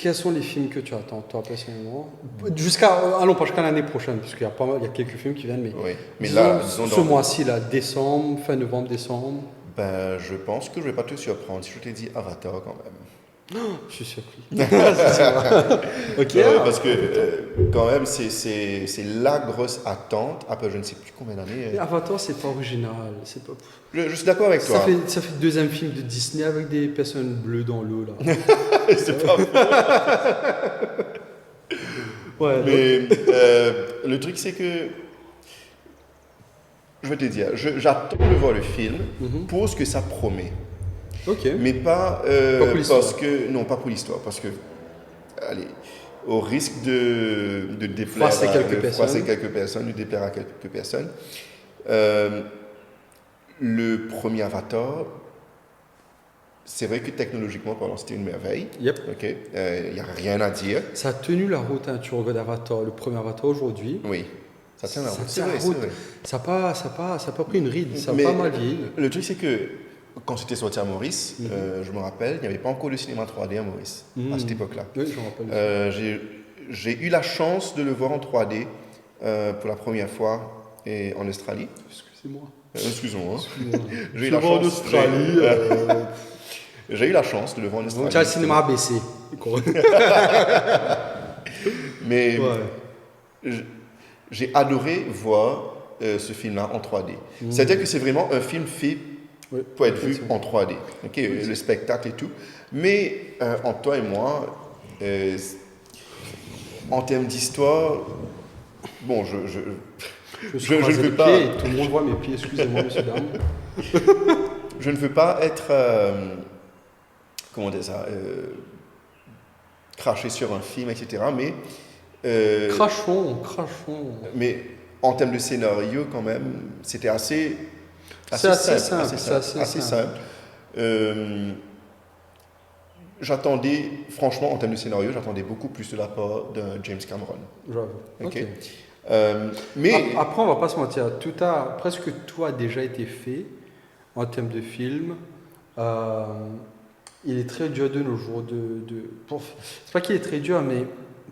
quels sont les films que tu attends, toi, personnellement? Allons pas jusqu'à l'année prochaine, parce qu'il y a il y a quelques films qui viennent, mais Oui. Mais disons, là, disons ce dans. mois-ci, là, décembre, fin novembre, décembre, Ben, je pense que je vais pas te surprendre si je te dis Avatar quand même. je suis surpris. C'est vrai. Ok, Ouais, ouais, parce que quand même, c'est la grosse attente après je ne sais plus combien d'années. mais Avatar, c'est pas original, c'est pas... Je suis d'accord avec toi. Ça fait le deuxième film de Disney avec des personnes bleues dans l'eau, là. C'est pas Ouais, donc, Mais le truc, c'est que, je vais te dire, j'attends de voir le film pour ce que ça promet. ok. Mais pas, Pas pour l'histoire. parce que, non, pas pour l'histoire, parce que, allez, au risque de déplaire Froisser quelques de personnes. froisser quelques personnes, de déplaire à quelques personnes, le premier Avatar, c'est vrai que technologiquement parlant, c'était une merveille. Yep. Ok, il n'y a rien à dire. Ça a tenu la route, hein, tu regardes Avatar, le premier Avatar aujourd'hui. Oui, ça tient la Ça route. C'est tient la vrai, c'est route. vrai. Ça n'a pas pris une ride, ça Mais n'a pas mal vieilli. le truc, c'est que quand c'était sorti à Maurice, je me rappelle, il n'y avait pas encore de cinéma 3D à Maurice à cette époque-là. Oui, je me rappelle. J'ai eu la chance de le voir en 3D pour la première fois et en Australie. Excusez-moi. Excusez-moi. Excusez-moi. J'ai eu Je la vais en chance. Australie. J'ai eu la chance de le voir en Australie. Donc, tu as le cinéma ABC. Mais Ouais. j'ai adoré voir ce film-là en 3D. C'est-à-dire que c'est vraiment un film fait Ouais, pour être vu effectivement. en 3D. Ok, le spectacle et tout. Mais entre toi et moi, en termes d'histoire, bon, Je suis ne croisé veux les pas, pieds et tout le monde voit mes pieds. Excusez-moi, monsieur dame. je ne veux pas être, comment dire ça, cracher sur un film, etc. Crachons. Mais en termes de scénario, quand même, c'était assez C'est assez simple. simple, c'est assez simple. J'attendais, franchement, en termes de scénario, j'attendais beaucoup plus de la part de James Cameron. J'avoue. Ok. Ok. Mais Après, on va pas se mentir, presque tout a déjà été fait en termes de film. Euh, il est très dur de nos jours c'est pas qu'il est très dur, mais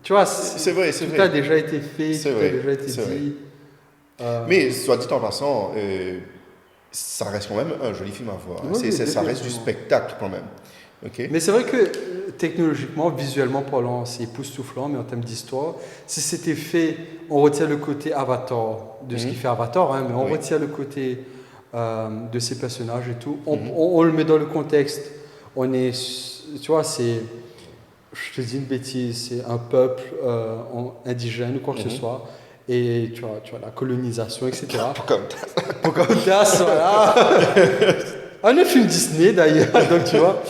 tu vois, c'est vrai, c'est tout vrai. a déjà été fait, C'est tout vrai, a déjà été c'est dit. Mais soit dit en passant, ça reste quand même un joli film à voir. Oui, oui, Ça reste du définitivement. spectacle quand même. Ok. Mais c'est vrai que technologiquement, visuellement parlant, c'est époustouflant, mais en termes d'histoire, si c'était fait, on retire le côté Avatar de ce qui fait Avatar, hein, mais on Oui. retire le côté de ces personnages et tout, on le met dans le contexte. On est, tu vois, je te dis une bêtise, c'est un peuple indigène ou quoi que ce soit, et tu vois la colonisation, etc. Pocahontas, voilà. Un film Disney d'ailleurs, donc tu vois.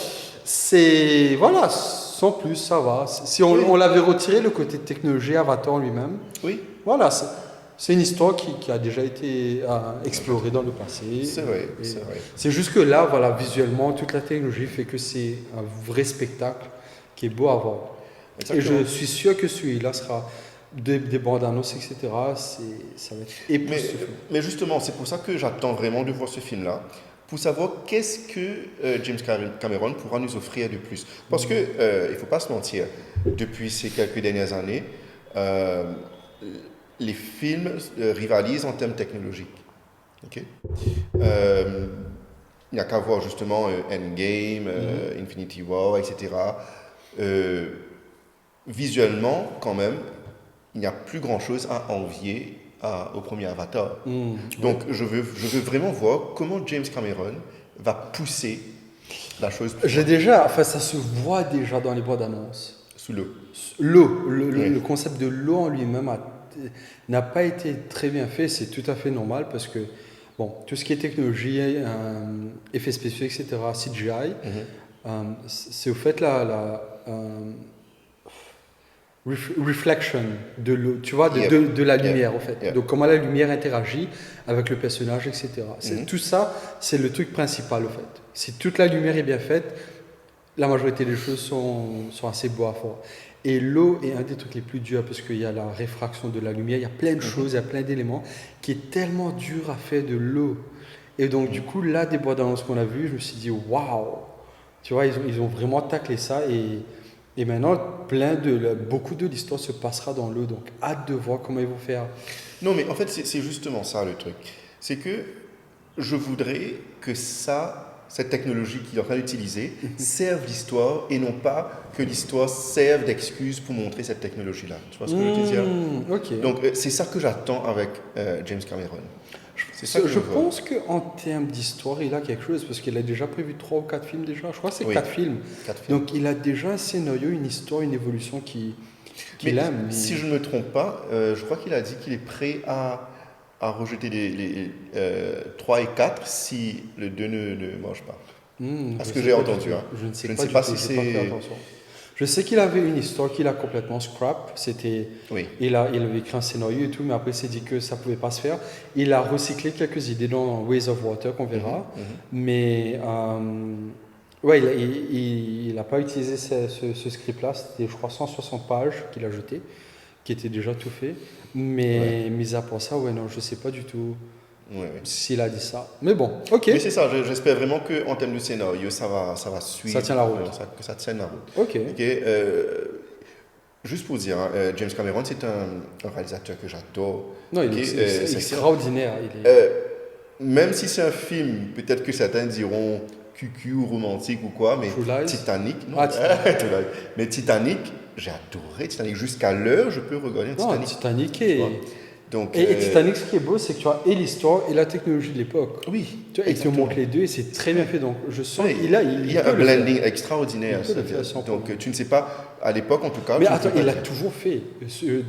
Voilà, sans plus, ça va. Si on l'avait retiré le côté technologie Avatar lui-même, Oui, voilà, c'est une histoire qui a déjà été explorée dans le passé. c'est vrai, Et c'est vrai. c'est juste que là, voilà, visuellement, toute la technologie fait que c'est un vrai spectacle qui est beau à voir. Exactement. Et je suis sûr que celui-là sera des bandes annonces, etc. Ça va être époustouflant. Mais justement, c'est pour ça que j'attends vraiment de voir ce film-là, pour savoir qu'est-ce que James Cameron pourra nous offrir de plus. Parce que, il ne faut pas se mentir, depuis ces quelques dernières années, les films rivalisent en termes technologiques. Ok. Il n'y a qu'à voir justement Endgame, Infinity War, etc. Visuellement, quand même, il n'y a plus grand-chose à envier au premier Avatar. Donc, je veux vraiment voir comment James Cameron va pousser la chose Enfin, ça se voit déjà dans les bandes annonces. sous l'eau. Le concept de l'eau en lui-même n'a pas été très bien fait, c'est tout à fait normal parce que, bon, tout ce qui est technologie, effets spéciaux, etc., CGI, c'est au fait la reflection de l'eau, tu vois, de la lumière, en fait. Yep. Donc, comment la lumière interagit avec le personnage, etc. Tout ça, c'est le truc principal, en fait. Si toute la lumière est bien faite, la majorité des choses sont assez beaux à voir. Et l'eau est un des trucs les plus durs parce qu'il y a la réfraction de la lumière, il y a plein de choses, il y a plein d'éléments qui est tellement dur à faire de l'eau. Et donc, du coup, là, des bandes annonces qu'on a vues, je me suis dit, waouh! Tu vois, ils ont vraiment taclé ça et Et maintenant, beaucoup de l'histoire se passera dans l'eau. Donc, hâte de voir comment ils vont faire. Non, mais en fait, c'est justement ça le truc. C'est que je voudrais que cette technologie qu'il est en train d'utiliser serve l'histoire et non pas que l'histoire serve d'excuse pour montrer cette technologie-là. Tu vois ce que je veux te dire? Ok. Donc, c'est ça que j'attends avec James Cameron. C'est ça que Je veux. pense qu'en termes d'histoire, il a quelque chose, parce qu'il a déjà prévu 3 ou 4 films déjà. Je crois que c'est Oui. 4 films. 4 films. Donc, il a déjà un scénario, une histoire, une évolution qu'il Mais aime. si je ne me trompe pas, je crois qu'il a dit qu'il est prêt à rejeter les 3 et 4 si le 2 ne marche pas. À ce que j'ai entendu. Hein. Je ne sais Je ne pas sais du pas tout, si j'ai pas fait c'est... attention. Je sais qu'il avait une histoire qu'il a complètement scrap. C'était, Oui. il avait écrit un scénario et tout, mais après il s'est dit que ça pouvait pas se faire. Il a recyclé quelques idées dans Ways of Water qu'on verra, mais ouais, il a pas utilisé ce script-là. C'était, je crois, 160 pages qu'il a jeté, qui était déjà tout fait. Mais mis à part ça, ouais, non, je sais pas du tout Ouais. s'il a dit ça. Mais bon, ok. Mais c'est ça, j'espère vraiment qu'en termes de scénario, ça va suivre. Ça tient la route. Que ça tienne la route. Ok. Ok, juste pour dire, hein, James Cameron, c'est un réalisateur que j'adore. Non, Ok, c'est c'est extraordinaire. Il est... même si c'est un film, peut-être que certains diront cucu ou romantique ou quoi, mais True Lies. Titanic, non, Ah, Titanic. True Lies. Mais Titanic, j'ai adoré Titanic. Jusqu'à l'heure, je peux regarder un Non, Titanic. Titanic tu vois. Donc, et Titanic, ce qui est beau, c'est que tu as et l'histoire et la technologie de l'époque. oui, Tu vois, et tu montres les deux et c'est très bien fait. Donc je sens ouais, qu'il il y a peut un le faire. blending extraordinaire. Il peut le faire sans Donc, problème. tu ne sais pas, à l'époque en tout cas. Mais tu ne attends, peux pas il l'a dire. toujours fait.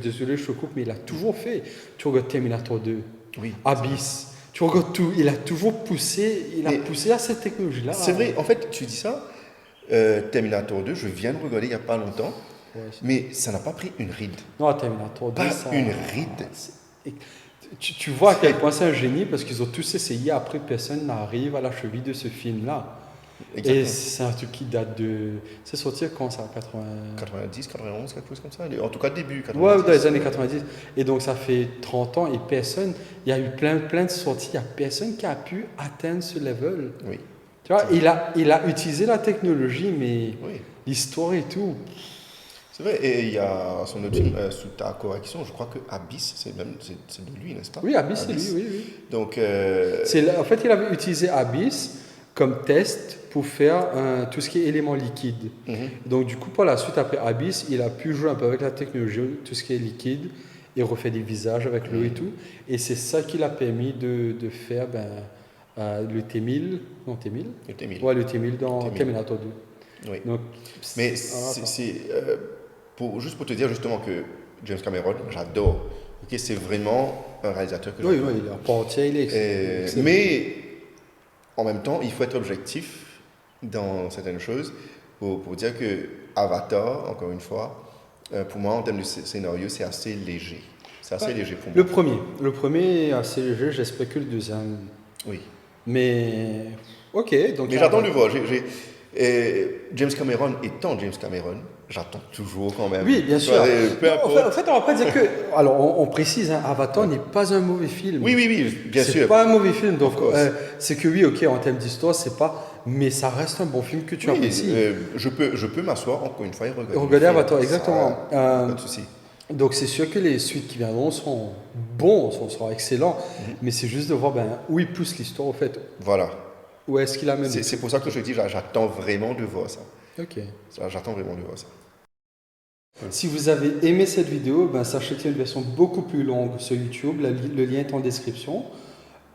Désolé, je te coupe, mais il l'a toujours fait. Tu regardes Terminator 2, Oui. Abyss, tu regardes tout. Il a toujours poussé, Mais- poussé à cette technologie-là. C'est vrai, en fait, tu dis ça, Terminator 2, je viens de regarder il n'y a pas longtemps, Ouais, mais ça n'a pas pris une ride. non, Terminator 2, Pas ça. une ride. Tu vois à quel point c'est un génie parce qu'ils ont tous essayé. Après, personne n'arrive à la cheville de ce film-là. Et Exactement. c'est un truc qui date de. C'est sorti quand ça 80... 90, 91, quelque chose comme ça. En tout cas, début 90. Ouais, dans les années 90. Et donc, ça fait 30 ans et personne. Il y a eu plein de sorties. Il n'y a personne qui a pu atteindre ce level. Oui, Tu vois, il a utilisé la technologie, mais oui. l'histoire et tout. C'est vrai, et il y a son autre film, sous ta correction, je crois que Abyss, c'est de lui, n'est-ce pas? Oui, Abyss, c'est lui, oui. Donc, En fait, il avait utilisé Abyss comme test pour faire tout ce qui est éléments liquides. Donc, du coup, par la suite, après Abyss, il a pu jouer un peu avec la technologie, tout ce qui est liquide, et refaire des visages avec l'eau et tout. Et c'est ça qui l'a permis de faire le T-1000. Non, T-1000 le T-1000. Ouais, le T-1000 dans T-1000. Terminator 2. Oui. Donc, Mais c'est- c'est juste pour te dire justement que James Cameron, j'adore. Ok, c'est vraiment un réalisateur que oui, j'adore. il est en part entière, il est excellent. Mais en même temps, il faut être objectif dans certaines choses pour dire que Avatar, encore une fois, pour moi, en termes de scénario, c'est assez léger. C'est assez léger pour moi. Le premier est assez léger, j'espère que le deuxième. Oui. Mais, ok. Donc, Mais j'attends de voir. James Cameron étant James Cameron, j'attends toujours quand même. Oui, bien Tu sûr. vois, peu En importe. fait, on va pas dire que. Alors, on précise, hein, Avatar n'est pas un mauvais film. Oui, bien C'est sûr. pas un mauvais film. Donc, course. c'est que oui, ok, en termes d'histoire, c'est pas. Mais ça reste un bon film que tu Oui, apprécies. je peux m'asseoir encore une fois et regarder. Regardez le film. Avatar, Ça, exactement. pas de souci. Donc, c'est sûr que les suites qui viendront seront bons, seront excellents. Mais c'est juste de voir où il pousse l'histoire, au fait. Voilà. Où est-ce qu'il amène. C'est pour ça que je dis, j'attends vraiment de voir ça. Ok. J'attends vraiment de voir ça. Si vous avez aimé cette vidéo, sachez qu'il y a une version beaucoup plus longue sur YouTube. Le lien est en description.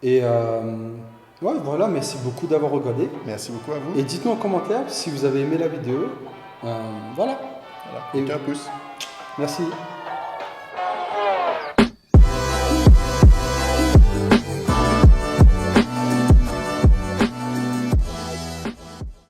Et ouais, voilà, merci beaucoup d'avoir regardé. Merci beaucoup à vous. Et dites-nous en commentaire si vous avez aimé la vidéo. Voilà. Voilà. Et- Mettez un pouce. Merci.